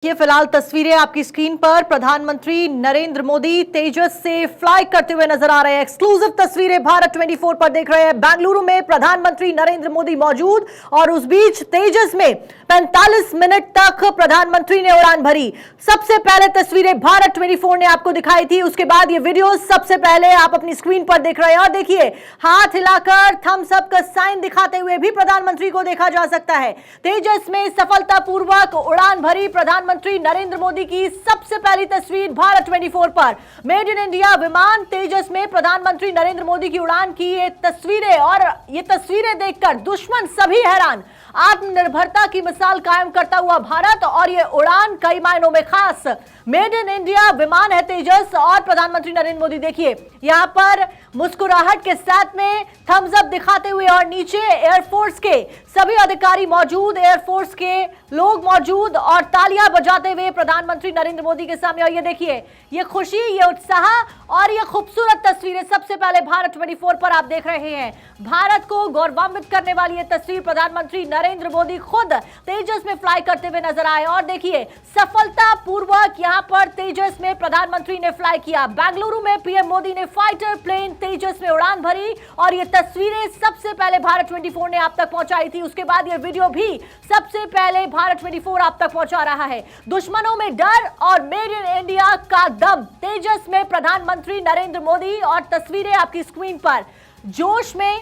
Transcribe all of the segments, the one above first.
ये फिलहाल तस्वीरें आपकी स्क्रीन पर प्रधानमंत्री नरेंद्र मोदी तेजस से फ्लाई करते हुए नजर आ रहे हैं। एक्सक्लूसिव तस्वीरें भारत 24 पर देख रहे हैं। बेंगलुरु में प्रधानमंत्री नरेंद्र मोदी मौजूद और उस बीच तेजस में 45 मिनट तक प्रधानमंत्री ने उड़ान भरी। सबसे पहले तस्वीरें भारत 24 ने आपको दिखाई थी, उसके बाद ये वीडियो सबसे पहले आप अपनी स्क्रीन पर देख रहे हैं। और देखिए, हाथ हिलाकर थम्स अप का साइन दिखाते हुए भी प्रधानमंत्री को देखा जा सकता है। तेजस में सफलतापूर्वक उड़ान भरी प्रधानमंत्री नरेंद्र मोदी की सबसे पहली तस्वीर भारत 24 पर। मेड इन इंडिया विमान तेजस में प्रधानमंत्री नरेंद्र मोदी की उड़ान की ये तस्वीरें, और ये तस्वीरें देखकर दुश्मन सभी हैरान। आत्मनिर्भरता की मिसाल कायम करता हुआ भारत, और ये उड़ान कई मायनों में खास। मेड इन इंडिया विमान है तेजस, और प्रधानमंत्री नरेंद्र मोदी देखिए यहां पर मुस्कुराहट के साथ में थम्स अप दिखाते हुए, और नीचे एयरफोर्स के सभी अधिकारी मौजूद, एयरफोर्स के लोग मौजूद और तालियां बजाते हुए प्रधानमंत्री नरेंद्र मोदी के सामने। और ये देखिए, ये खुशी, ये उत्साह और ये खूबसूरत तस्वीरें सबसे पहले भारत 24 पर आप देख रहे हैं। भारत को गौरवान्वित करने वाली ये तस्वीर प्रधानमंत्री नरेंद्र मोदी खुद तेजस में फ्लाई करते हुए नजर आए। और देखिए, सफलतापूर्वक यहां पर तेजस में प्रधानमंत्री ने फ्लाई किया। बेंगलुरु में पीएम मोदी ने फाइटर प्लेन तेजस में उड़ान भरी, और ये तस्वीरें सबसे पहले भारत 24 ने आप तक पहुंचाई थी। उसके बाद ये वीडियो भी सबसे पहले भारत 24 आप तक पहुंचा रहा है। दुश्मनों में डर और मेड इन इंडिया का दम, तेजस में प्रधानमंत्री नरेंद्र मोदी, और तस्वीरें आपकी स्क्रीन पर। जोश में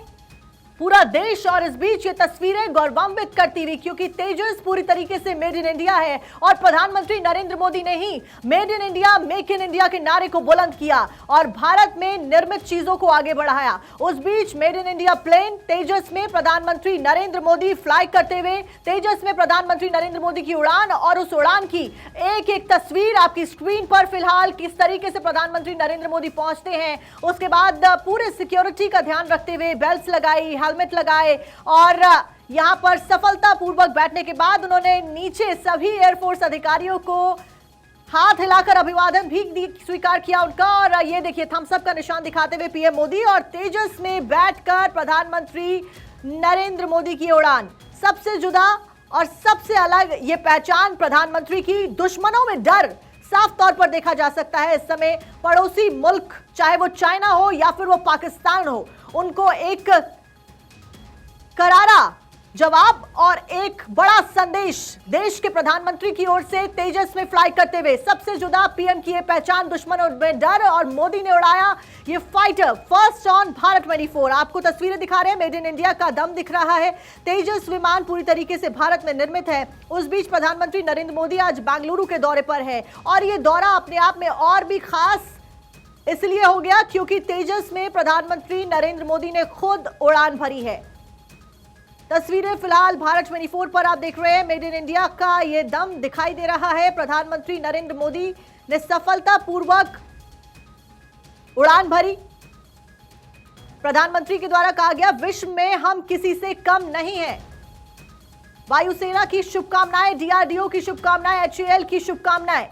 पूरा देश, और इस बीच ये तस्वीरें गौरवान्वित करती हुई, क्योंकि तेजस पूरी तरीके से मेड इन इंडिया है, और प्रधानमंत्री नरेंद्र मोदी ने he made in India, make in India के नारे को बुलंद किया और भारत में निर्मित चीजों को आगे बढ़ाया। उस बीच मेड इन इंडिया प्लेन तेजस में प्रधानमंत्री नरेंद्र मोदी फ्लाई करते हुए, तेजस में प्रधानमंत्री नरेंद्र मोदी की उड़ान, और उस उड़ान की एक एक तस्वीर आपकी स्क्रीन पर फिलहाल किस तरीके से प्रधानमंत्री नरेंद्र मोदी पहुंचते हैं। उसके बाद पूरे सिक्योरिटी का ध्यान रखते हुए बेल्ट लगाई, हेलमेट लगाए, और यहां पर सफलतापूर्वक बैठने के बाद उन्होंने नीचे सभी एयरफोर्स अधिकारियों को हाथ हिलाकर अभिवादन भी स्वीकार किया उनका। और ये देखिए, थम्स अप का निशान दिखाते हुए पीएम मोदी, और तेजस में बैठकर प्रधानमंत्री नरेंद्र मोदी की उड़ान। सबसे जुदा और सबसे अलग ये पहचान प्रधानमंत्री की। दुश्मनों में डर साफ तौर पर देखा जा सकता है। इस समय पड़ोसी मुल्क, चाहे वो चाइना हो या फिर वो पाकिस्तान हो, उनको एक करारा जवाब और एक बड़ा संदेश देश के प्रधानमंत्री की ओर से तेजस में फ्लाई करते हुए। सबसे जुदा पीएम की ये पहचान, दुश्मनों में डर, और मोदी ने उड़ाया ये फाइटर फर्स्ट ऑन भारत 24। आपको तस्वीरें दिखा रहे हैं, मेड इन इंडिया का दम दिख रहा है। तेजस विमान पूरी तरीके से भारत में निर्मित है। उस बीच प्रधानमंत्री नरेंद्र मोदी आज बेंगलुरु के दौरे पर है, और ये दौरा अपने आप में और भी खास इसलिए हो गया क्योंकि तेजस में प्रधानमंत्री नरेंद्र मोदी ने खुद उड़ान भरी है। तस्वीरें फिलहाल भारत 24 पर आप देख रहे हैं। मेड इन इंडिया का ये दम दिखाई दे रहा है। प्रधानमंत्री नरेंद्र मोदी ने सफलतापूर्वक उड़ान भरी। प्रधानमंत्री के द्वारा कहा गया, विश्व में हम किसी से कम नहीं हैं। वायुसेना की शुभकामनाएं, डीआरडीओ की शुभकामनाएं, एचएएल की शुभकामनाएं,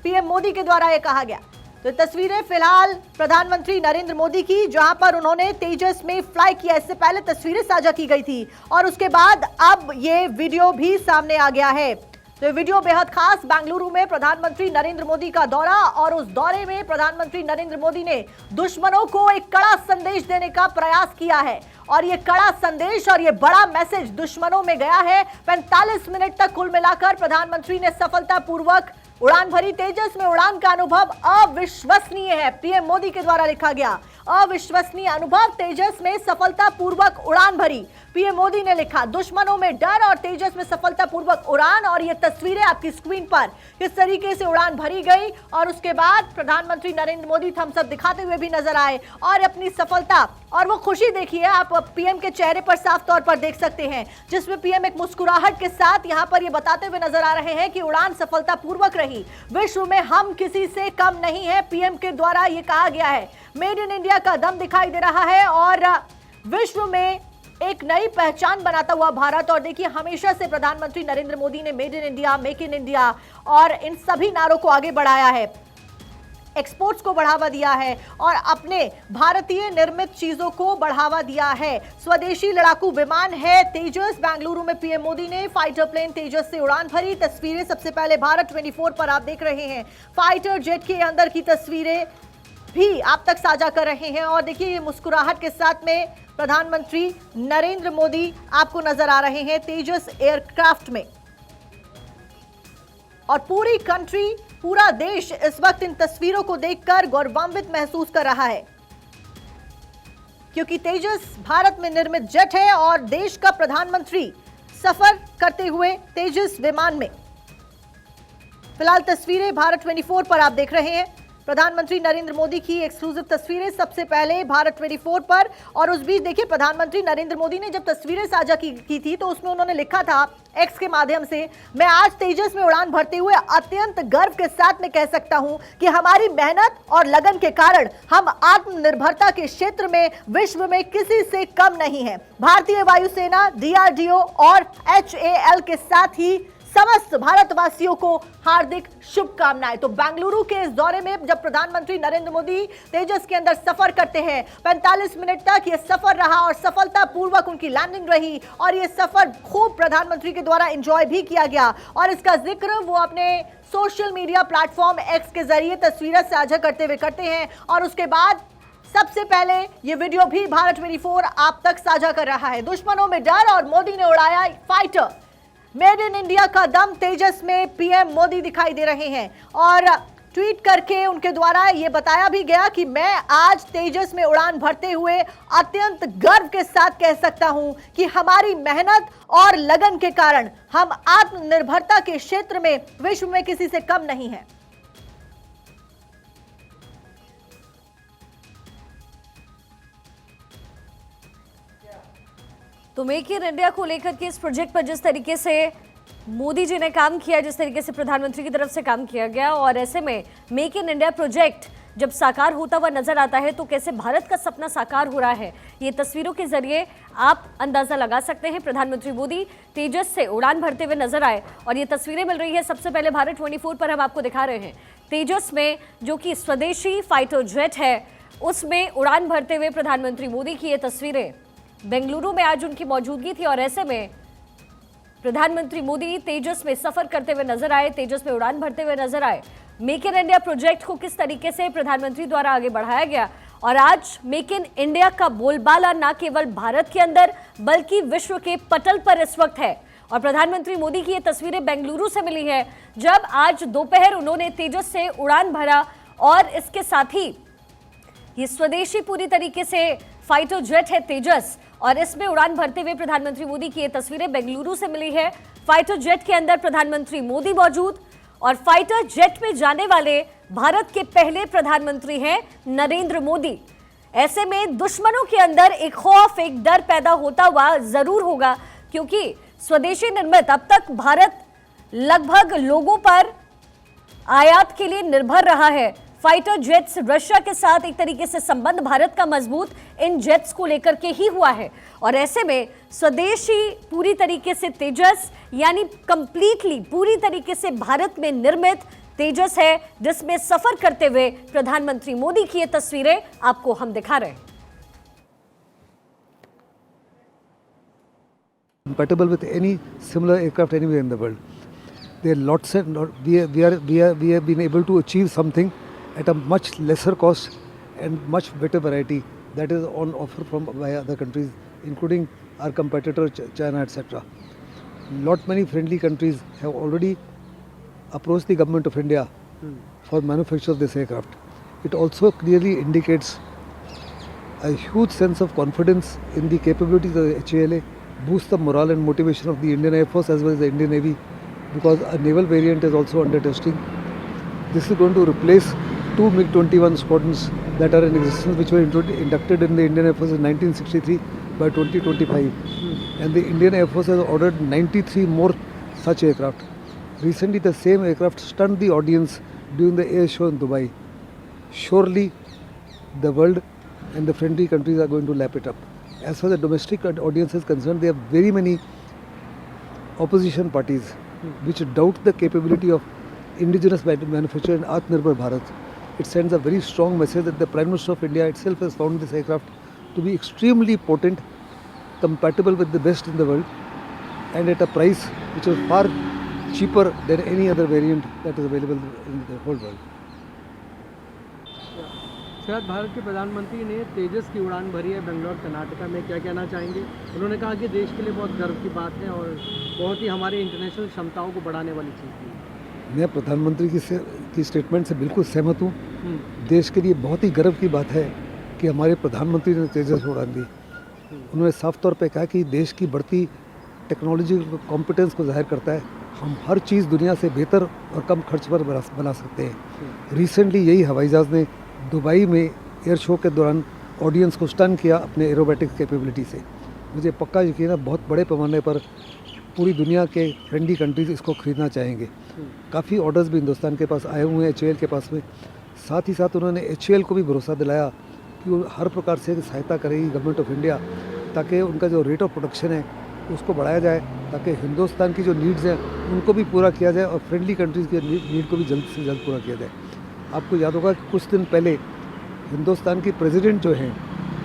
पीएम मोदी के द्वारा यह कहा गया। तो तस्वीरें फिलहाल प्रधानमंत्री नरेंद्र मोदी की, जहां पर उन्होंने तेजस में फ्लाई किया। इससे पहले तस्वीरें साझा की गई थी, और उसके बाद अब ये वीडियो भी सामने आ गया है। तो ये वीडियो बेहद खास, बेंगलुरु में प्रधानमंत्री नरेंद्र मोदी का दौरा, और उस दौरे में प्रधानमंत्री नरेंद्र मोदी ने दुश्मनों को एक कड़ा संदेश देने का प्रयास किया है। और ये कड़ा संदेश और ये बड़ा मैसेज दुश्मनों में गया है। 45 मिनट तक कुल मिलाकर प्रधानमंत्री ने सफलतापूर्वक उड़ान भरी। तेजस में उड़ान का अनुभव अविश्वसनीय है, पीएम मोदी के द्वारा लिखा गया। अविश्वसनीय अनुभव, तेजस में सफलतापूर्वक उड़ान भरी, पीएम मोदी ने लिखा। दुश्मनों में डर और तेजस में सफलतापूर्वक उड़ान, और ये तस्वीरें आपकी स्क्रीन पर किस तरीके से उड़ान भरी गई। और उसके बाद प्रधानमंत्री नरेंद्र मोदी थम्स अप दिखाते हुए भी नजर आए, और अपनी सफलता और वो खुशी देखिए आप पीएम के चेहरे पर साफ तौर पर देख सकते हैं, जिसमें पीएम एक मुस्कुराहट के साथ यहां पर ये बताते हुए नजर आ रहे हैं कि उड़ान सफलतापूर्वक रही। विश्व में हम किसी से कम नहीं है, पीएम के द्वारा ये कहा गया है। मेड इन इंडिया का दम दिखाई दे रहा है, और विश्व में एक नई पहचान बनाता हुआ भारत। और देखिए, हमेशा से प्रधानमंत्री नरेंद्र मोदी ने made in India, make in India और इन सभी नारों को आगे बढ़ाया है। एक्सपोर्ट्स को बढ़ावा दिया है और अपने भारतीय निर्मित चीजों को बढ़ावा दिया है। स्वदेशी लड़ाकू विमान है तेजस। बेंगलुरु में पीएम मोदी ने फाइटर प्लेन तेजस से उड़ान भरी। तस्वीरें सबसे पहले भारत 24 पर आप देख रहे हैं। फाइटर जेट के अंदर की तस्वीरें भी आप तक साझा कर रहे हैं और देखिए ये मुस्कुराहट के साथ में प्रधानमंत्री नरेंद्र मोदी आपको नजर आ रहे हैं तेजस एयरक्राफ्ट में। और पूरी कंट्री, पूरा देश इस वक्त इन तस्वीरों को देखकर गौरवान्वित महसूस कर रहा है, क्योंकि तेजस भारत में निर्मित जेट है और देश का प्रधानमंत्री सफर करते हुए तेजस विमान में। फिलहाल तस्वीरें भारत 24 पर आप देख रहे हैं। प्रधानमंत्री नरेंद्र मोदी की एक्सक्लूसिव तस्वीरें सबसे पहले भारत 24 पर। और उस बीच देखिए प्रधानमंत्री नरेंद्र मोदी ने जब तस्वीरें साझा की थी तो उसमें उन्होंने लिखा था एक्स के माध्यम से, मैं आज तेजस में उड़ान भरते हुए अत्यंत गर्व के साथ में कह सकता हूं कि हमारी मेहनत और लगन के कारण हम आत्मनिर्भरता के क्षेत्र में विश्व में किसी से कम नहीं है। भारतीय वायुसेना, DRDO और HAL के साथ ही समस्त भारतवासियों को हार्दिक शुभकामनाएं। तो बेंगलुरु के इस दौरे में जब प्रधानमंत्री नरेंद्र मोदी तेजस के अंदर सफर करते हैं, 45 मिनट तक ये सफर रहा और सफलतापूर्वक उनकी लैंडिंग रही और ये सफर खूब प्रधानमंत्री के द्वारा एंजॉय भी किया गया। और इसका जिक्र वो अपने सोशल मीडिया प्लेटफॉर्म एक्स के जरिए तस्वीरें साझा करते हुए करते हैं। और उसके बाद सबसे पहले ये वीडियो भी भारत 24 आप तक साझा कर रहा है। दुश्मनों में डर और मोदी ने उड़ाया फाइटर। मेड इन इंडिया का दम तेजस में पीएम मोदी दिखाई दे रहे हैं और ट्वीट करके उनके द्वारा ये बताया भी गया कि मैं आज तेजस में उड़ान भरते हुए अत्यंत गर्व के साथ कह सकता हूं कि हमारी मेहनत और लगन के कारण हम आत्मनिर्भरता के क्षेत्र में विश्व में किसी से कम नहीं है। तो मेक इन इंडिया को लेकर के इस प्रोजेक्ट पर जिस तरीके से मोदी जी ने काम किया, जिस तरीके से प्रधानमंत्री की तरफ से काम किया गया, और ऐसे में मेक इन इंडिया प्रोजेक्ट जब साकार होता हुआ नजर आता है तो कैसे भारत का सपना साकार हो रहा है, ये तस्वीरों के जरिए आप अंदाजा लगा सकते हैं। प्रधानमंत्री मोदी तेजस से उड़ान भरते हुए नजर आए और ये तस्वीरें मिल रही है सबसे पहले भारत 24 पर हम आपको दिखा रहे हैं। तेजस में जो कि स्वदेशी फाइटर जेट है उसमें उड़ान भरते हुए प्रधानमंत्री मोदी की ये तस्वीरें। बेंगलुरु में आज उनकी मौजूदगी थी और ऐसे में प्रधानमंत्री मोदी तेजस में सफर करते हुए नजर आए, तेजस में उड़ान भरते हुए नजर आए। मेक इन इंडिया प्रोजेक्ट को किस तरीके से प्रधानमंत्री द्वारा आगे बढ़ाया गया और आज मेक इन इंडिया का बोलबाला न केवल भारत के अंदर बल्कि विश्व के पटल पर इस वक्त है। और प्रधानमंत्री मोदी की ये तस्वीरें बेंगलुरु से मिली है जब आज दोपहर उन्होंने तेजस से उड़ान भरा और इसके साथ ही ये स्वदेशी पूरी तरीके से फाइटर जेट है तेजस और इसमें उड़ान भरते हुए प्रधानमंत्री मोदी की ये तस्वीरें बेंगलुरु से मिली है। फाइटर जेट के अंदर प्रधानमंत्री मोदी मौजूद और फाइटर जेट में जाने वाले भारत के पहले प्रधानमंत्री हैं नरेंद्र मोदी। ऐसे में दुश्मनों के अंदर एक खौफ, एक डर पैदा होता हुआ जरूर होगा, क्योंकि स्वदेशी निर्मित अब तक भारत लगभग लोगों पर आयात के लिए निर्भर रहा है। फाइटर जेट्स रशिया के साथ एक तरीके से संबंध भारत का मजबूत इन जेट्स को लेकर के ही हुआ है और ऐसे में स्वदेशी पूरी तरीके से तेजस यानी कंप्लीटली पूरी तरीके से भारत में निर्मित तेजस है जिसमें सफर करते हुए प्रधानमंत्री मोदी की ये तस्वीरें आपको हम दिखा रहे हैं। Compatible with any similar aircraft anywhere in the world. There are lots and we have been able to achieve something at a much lesser cost and much better variety that is on offer from by other countries, including our competitor China, etc. Many friendly countries have already approached the government of India for manufacture of this aircraft. It also clearly indicates a huge sense of confidence in the capabilities of the HAL, boosts the morale and motivation of the Indian Air Force as well as the Indian Navy, because a naval variant is also under testing. This is going to replace two MiG-21 squadrons that are in existence, which were inducted in the Indian Air Force in 1963 by 2025. And the Indian Air Force has ordered 93 more such aircraft. Recently, the same aircraft stunned the audience during the air show in Dubai. Surely, the world and the friendly countries are going to lap it up. As far as the domestic audience is concerned, there are very many opposition parties which doubt the capability of indigenous manufacture in Atmanirbhar Bharat. it sends a very strong message that the Prime Minister of India itself has found this aircraft to be extremely potent, compatible with the best in the world, and at a price which is far cheaper than any other variant that is available in the whole world. शायद भारत के प्रधानमंत्री ने तेजस की उड़ान भरी है बेंगलोर कर्नाटका में, क्या कहना चाहेंगे? उन्होंने कहा कि देश के लिए बहुत गर्व की बात है और बहुत ही हमारे इंटरनेशनल क्षमताओं को बढ़ाने वाली चीज़ है। मैं प्रधानमंत्री की स्टेटमेंट से बिल्कुल सहमत हूँ। देश के लिए बहुत ही गर्व की बात है कि हमारे प्रधानमंत्री ने तेजस उड़ान दी। उन्होंने साफ तौर पे कहा कि देश की बढ़ती टेक्नोलॉजी कॉम्पिटेंस को जाहिर करता है। हम हर चीज़ दुनिया से बेहतर और कम खर्च पर बना सकते हैं। रिसेंटली यही हवाई जहाज़ ने दुबई में एयर शो के दौरान ऑडियंस को स्टन किया अपने एरोबैटिक्स कैपेबिलिटी से। मुझे पक्का यकीन है बहुत बड़े पैमाने पर पूरी दुनिया के फ्रेंडली कंट्रीज इसको खरीदना चाहेंगे। काफ़ी ऑर्डर्स भी हिंदुस्तान के पास आए हुए हैं HAL के पास में। साथ ही साथ उन्होंने HAL को भी भरोसा दिलाया कि वो हर प्रकार से सहायता करेगी गवर्नमेंट ऑफ इंडिया, ताकि उनका जो रेट ऑफ प्रोडक्शन है उसको बढ़ाया जाए, ताकि हिंदुस्तान की जो नीड्स हैं उनको भी पूरा किया जाए और फ्रेंडली कंट्रीज़ की नीड को भी जल्द से जल्द पूरा किया जाए। आपको याद होगा कि कुछ दिन पहले हिंदुस्तान की प्रेसिडेंट जो हैं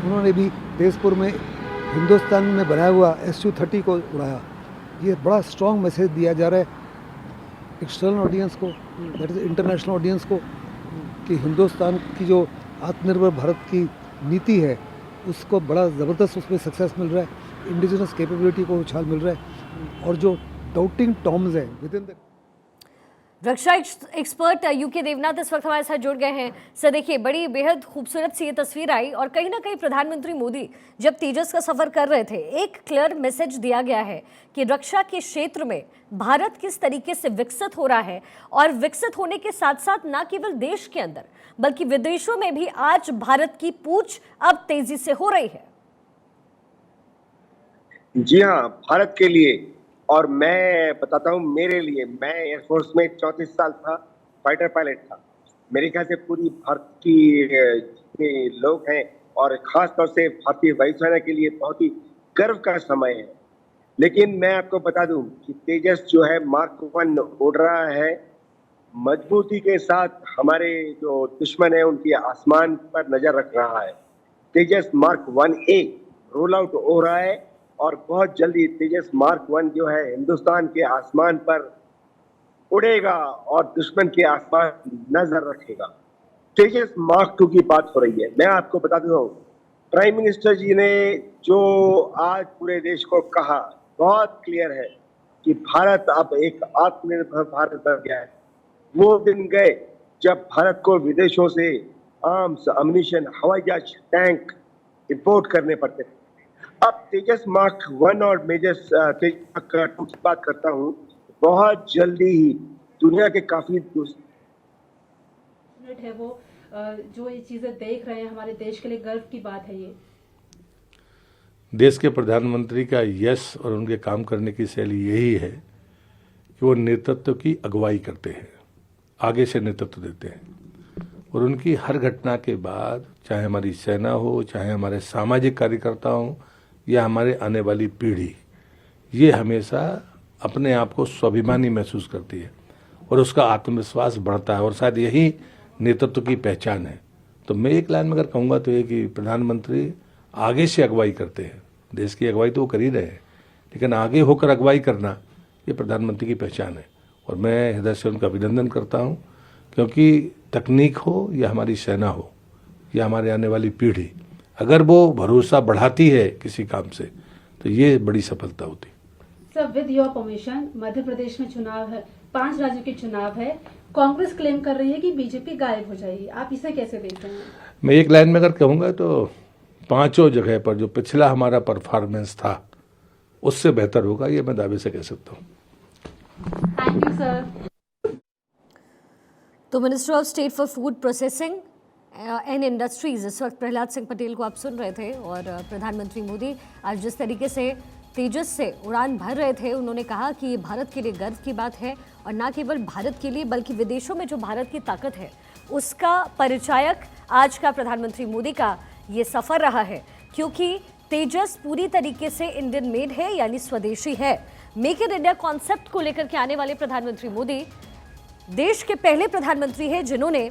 उन्होंने भी तेजपुर में हिंदुस्तान में बनाया हुआ Su-30 को उड़ाया। ये बड़ा स्ट्रॉन्ग मैसेज दिया जा रहा है एक्सटर्नल ऑडियंस को, दैट इज़ इंटरनेशनल ऑडियंस को, कि हिंदुस्तान की जो आत्मनिर्भर भारत की नीति है उसको बड़ा ज़बरदस्त उसमें सक्सेस मिल रहा है। इंडिजिनस कैपेबिलिटी को उछाल मिल रहा है और जो डाउटिंग टॉम्स हैं विद इन द रक्षा एक्सपर्ट यूके देवनाथ इस वक्त हमारे साथ जुड़ गए हैं। सर देखिए, बड़ी बेहद खूबसूरत सी ये तस्वीर आई और कहीं ना कहीं प्रधानमंत्री मोदी जब तेजस का सफर कर रहे थे एक क्लियर मैसेज दिया गया है कि रक्षा के क्षेत्र में भारत किस तरीके से विकसित हो रहा है और विकसित होने के साथ साथ न केवल देश के अंदर बल्कि विदेशों में भी आज भारत की पूछ अब तेजी से हो रही है। जी हाँ, भारत के लिए और मैं बताता हूँ मेरे लिए, मैं एयरफोर्स में 34 साल था, फाइटर पायलट था। मेरे ख्याल से पूरी भारत की जितने लोग हैं और ख़ास तौर से भारतीय वायुसेना के लिए बहुत ही गर्व का समय है। लेकिन मैं आपको बता दूं कि तेजस जो है मार्क 1 उड़ रहा है मजबूती के साथ। हमारे जो दुश्मन है उनकी आसमान पर नज़र रख रहा है। तेजस मार्क 1A रोल आउट हो रहा है और बहुत जल्दी तेजस मार्क 1 जो है हिंदुस्तान के आसमान पर उड़ेगा और दुश्मन के आसमान नजर रखेगा। तेजस मार्क 2 की बात हो रही है। मैं आपको बता दूं, प्राइम मिनिस्टर जी ने जो आज पूरे देश को कहा बहुत क्लियर है कि भारत अब एक आत्मनिर्भर भारत बन गया है। वो दिन गए जब भारत को विदेशों से आर्म्स, अम्युनिशन, हवाई जहाज, टैंक इंपोर्ट करने पड़ते थे। अब तेजस मार्क 1 और तेजस मार्क 2 की बात करता हूँ, बहुत जल्दी ही दुनिया के काफी है वो जो ये चीजें देख रहे हैं, हमारे देश के लिए गर्व की बात है। ये देश के प्रधानमंत्री का यश और उनके काम करने की शैली यही है कि वो नेतृत्व की अगुवाई करते हैं, आगे से नेतृत्व देते हैं और उनकी हर घटना के बाद, चाहे हमारी सेना हो, चाहे हमारे सामाजिक कार्यकर्ता हों या हमारे आने वाली पीढ़ी, ये हमेशा अपने आप को स्वाभिमानी महसूस करती है और उसका आत्मविश्वास बढ़ता है और शायद यही नेतृत्व की पहचान है। तो मैं एक लाइन में अगर कहूँगा तो ये कि प्रधानमंत्री आगे से अगुवाई करते हैं। देश की अगुवाई तो वो कर ही रहे हैं, लेकिन आगे होकर अगुवाई करना ये प्रधानमंत्री की पहचान है और मैं हृदय से उनका अभिनंदन करता हूँ, क्योंकि तकनीक हो या हमारी सेना हो या हमारे आने वाली पीढ़ी, अगर वो भरोसा बढ़ाती है किसी काम से तो ये बड़ी सफलता होती। Sir, with your permission, Madhya Pradesh में चुनाव है, 5 राज्यों के चुनाव है। कांग्रेस क्लेम कर रही है कि बीजेपी गायब हो जाएगी, आप इसे कैसे देखते हैं? मैं एक लाइन में अगर कहूँगा तो 5 जगह पर जो पिछला हमारा परफॉर्मेंस था उससे बेहतर होगा, ये मैं दावे से कह सकता हूँ। Thank you sir. तो minister of state for food processing and industries इस वक्त प्रहलाद सिंह पटेल को आप सुन रहे थे और प्रधानमंत्री मोदी आज जिस तरीके से तेजस से उड़ान भर रहे थे, उन्होंने कहा कि ये भारत के लिए गर्व की बात है और ना केवल भारत के लिए बल्कि विदेशों में जो भारत की ताकत है उसका परिचायक आज का प्रधानमंत्री मोदी का ये सफ़र रहा है, क्योंकि तेजस पूरी तरीके से इंडियन मेड है, यानी स्वदेशी है। मेक इन इंडिया कॉन्सेप्ट को लेकर के आने वाले प्रधानमंत्री मोदी देश के पहले प्रधानमंत्री हैं जिन्होंने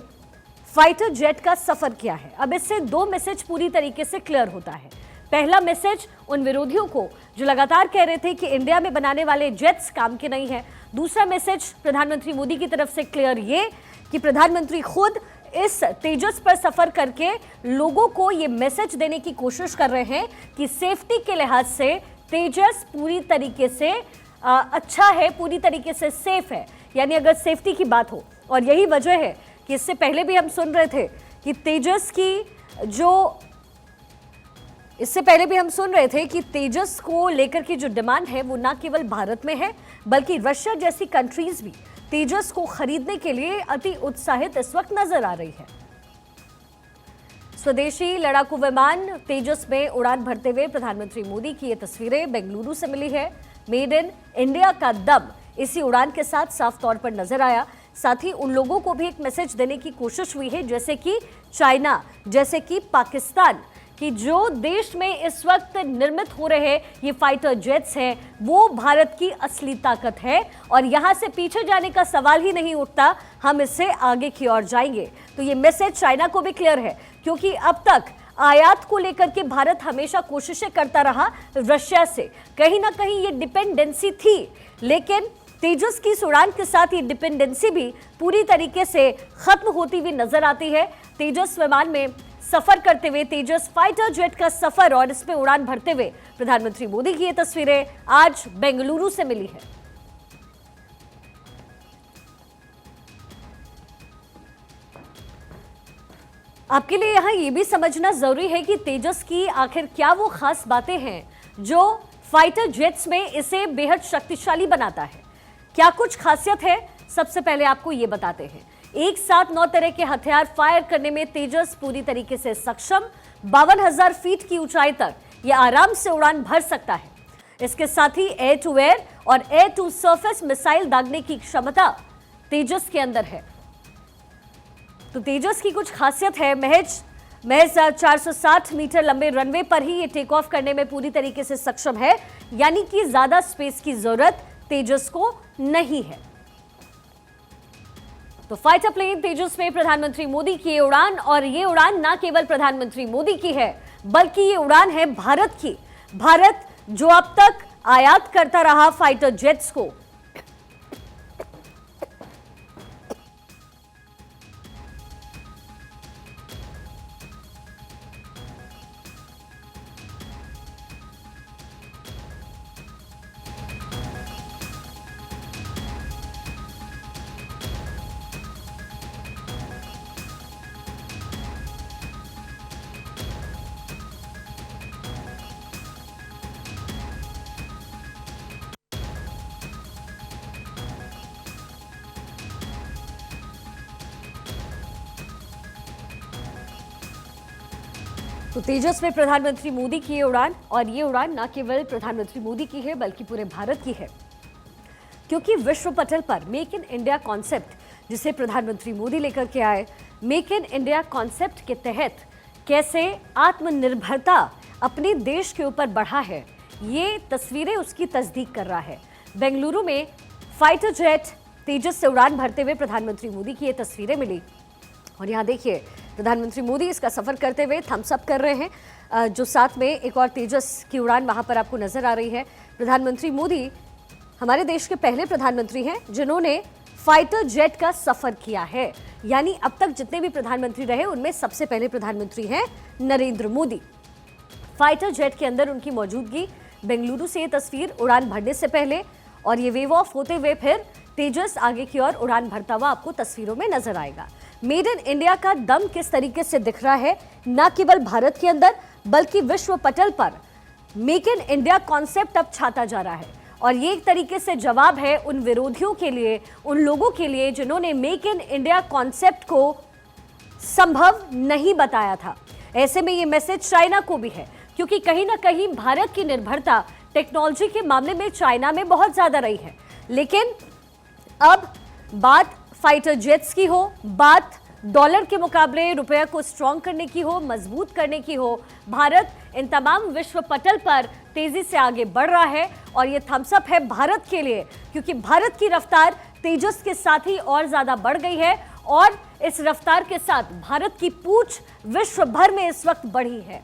फाइटर जेट का सफर किया है। अब इससे दो मैसेज पूरी तरीके से क्लियर होता है। पहला मैसेज उन विरोधियों को जो लगातार कह रहे थे कि इंडिया में बनाने वाले जेट्स काम के नहीं है। दूसरा मैसेज प्रधानमंत्री मोदी की तरफ से क्लियर ये कि प्रधानमंत्री खुद इस तेजस पर सफर करके लोगों को ये मैसेज देने की कोशिश कर रहे हैं कि सेफ्टी के लिहाज से तेजस पूरी तरीके से अच्छा है, पूरी तरीके से सेफ है। यानी अगर सेफ्टी की बात हो, और यही वजह है कि इससे पहले भी हम सुन रहे थे कि तेजस को लेकर की जो डिमांड है वो ना केवल भारत में है बल्कि रशिया जैसी कंट्रीज भी तेजस को खरीदने के लिए अति उत्साहित इस वक्त नजर आ रही है। स्वदेशी लड़ाकू विमान तेजस में उड़ान भरते हुए प्रधानमंत्री मोदी की ये तस्वीरें बेंगलुरु से मिली है। मेड इन इंडिया का दम इसी उड़ान के साथ साफ तौर पर नजर आया। साथ ही उन लोगों को भी एक मैसेज देने की कोशिश हुई है जैसे कि चाइना, जैसे कि पाकिस्तान, कि जो देश में इस वक्त निर्मित हो रहे ये फाइटर जेट्स हैं वो भारत की असली ताकत है और यहां से पीछे जाने का सवाल ही नहीं उठता, हम इससे आगे की ओर जाएंगे। तो ये मैसेज चाइना को भी क्लियर है क्योंकि अब तक आयात को लेकर के भारत हमेशा कोशिशें करता रहा रशिया से, कहीं ना कहीं ये डिपेंडेंसी थी, लेकिन तेजस की इस उड़ान के साथ ये डिपेंडेंसी भी पूरी तरीके से खत्म होती हुई नजर आती है। तेजस विमान में सफर करते हुए, तेजस फाइटर जेट का सफर और इसमें उड़ान भरते हुए प्रधानमंत्री मोदी की ये तस्वीरें आज बेंगलुरु से मिली है। आपके लिए यहां ये भी समझना जरूरी है कि तेजस की आखिर क्या वो खास बातें हैं जो फाइटर जेट्स में इसे बेहद शक्तिशाली बनाता है। क्या कुछ खासियत है, सबसे पहले आपको ये बताते हैं। एक साथ 9 तरह के हथियार फायर करने में तेजस पूरी तरीके से सक्षम। 52,000 फीट की ऊंचाई तक यह आराम से उड़ान भर सकता है। इसके साथ ही एयर टू एयर और एयर टू सरफेस मिसाइल दागने की क्षमता तेजस के अंदर है। तो तेजस की कुछ खासियत है, महज 460 मीटर लंबे रनवे पर ही ये टेक ऑफ करने में पूरी तरीके से सक्षम है, यानी कि ज्यादा स्पेस की जरूरत तेजस को नहीं है। तो फाइटर प्लेन तेजस में प्रधानमंत्री मोदी की ये उड़ान, और ये उड़ान ना केवल प्रधानमंत्री मोदी की है बल्कि ये उड़ान है भारत की। भारत जो अब तक आयात करता रहा फाइटर जेट्स को, तो तेजस में प्रधानमंत्री मोदी की ये उड़ान, और ये उड़ान न केवल प्रधानमंत्री मोदी की है बल्कि पूरे भारत की है, क्योंकि विश्व पटल पर मेक इन इंडिया कॉन्सेप्ट जिसे प्रधानमंत्री मोदी लेकर के आए, मेक इन इंडिया कॉन्सेप्ट के तहत कैसे आत्मनिर्भरता अपने देश के ऊपर बढ़ा है, ये तस्वीरें उसकी तस्दीक कर रहा है। बेंगलुरु में फाइटर जेट तेजस से उड़ान भरते हुए प्रधानमंत्री मोदी की ये तस्वीरें मिली, और यहाँ देखिए प्रधानमंत्री मोदी इसका सफर करते हुए थम्स अप कर रहे हैं। जो साथ में एक और तेजस की उड़ान वहां पर आपको नजर आ रही है। प्रधानमंत्री मोदी हमारे देश के पहले प्रधानमंत्री हैं जिन्होंने फाइटर जेट का सफर किया है, यानी अब तक जितने भी प्रधानमंत्री रहे उनमें सबसे पहले प्रधानमंत्री हैं नरेंद्र मोदी। फाइटर जेट के अंदर उनकी मौजूदगी, बेंगलुरु से ये तस्वीर उड़ान भरने से पहले, और ये वेव ऑफ होते हुए फिर तेजस आगे की ओर उड़ान भरता हुआ आपको तस्वीरों में नजर आएगा। मेड इन इंडिया का दम किस तरीके से दिख रहा है, न केवल भारत के अंदर बल्कि विश्व पटल पर मेक इन इंडिया कॉन्सेप्ट अब छाता जा रहा है, और ये एक तरीके से जवाब है उन विरोधियों के लिए, उन लोगों के लिए जिन्होंने मेक इन इंडिया कॉन्सेप्ट को संभव नहीं बताया था। ऐसे में ये मैसेज चाइना को भी है, क्योंकि कहीं ना कहीं भारत की निर्भरता टेक्नोलॉजी के मामले में चाइना में बहुत ज्यादा रही है, लेकिन अब बात फाइटर जेट्स की हो, बात डॉलर के मुकाबले रुपये को स्ट्रॉन्ग करने की हो, मजबूत करने की हो, भारत इन तमाम विश्व पटल पर तेजी से आगे बढ़ रहा है, और ये थम्स अप है भारत के लिए, क्योंकि भारत की रफ्तार तेजस के साथ ही और ज्यादा बढ़ गई है, और इस रफ्तार के साथ भारत की पूछ विश्व भर में इस वक्त बढ़ी है।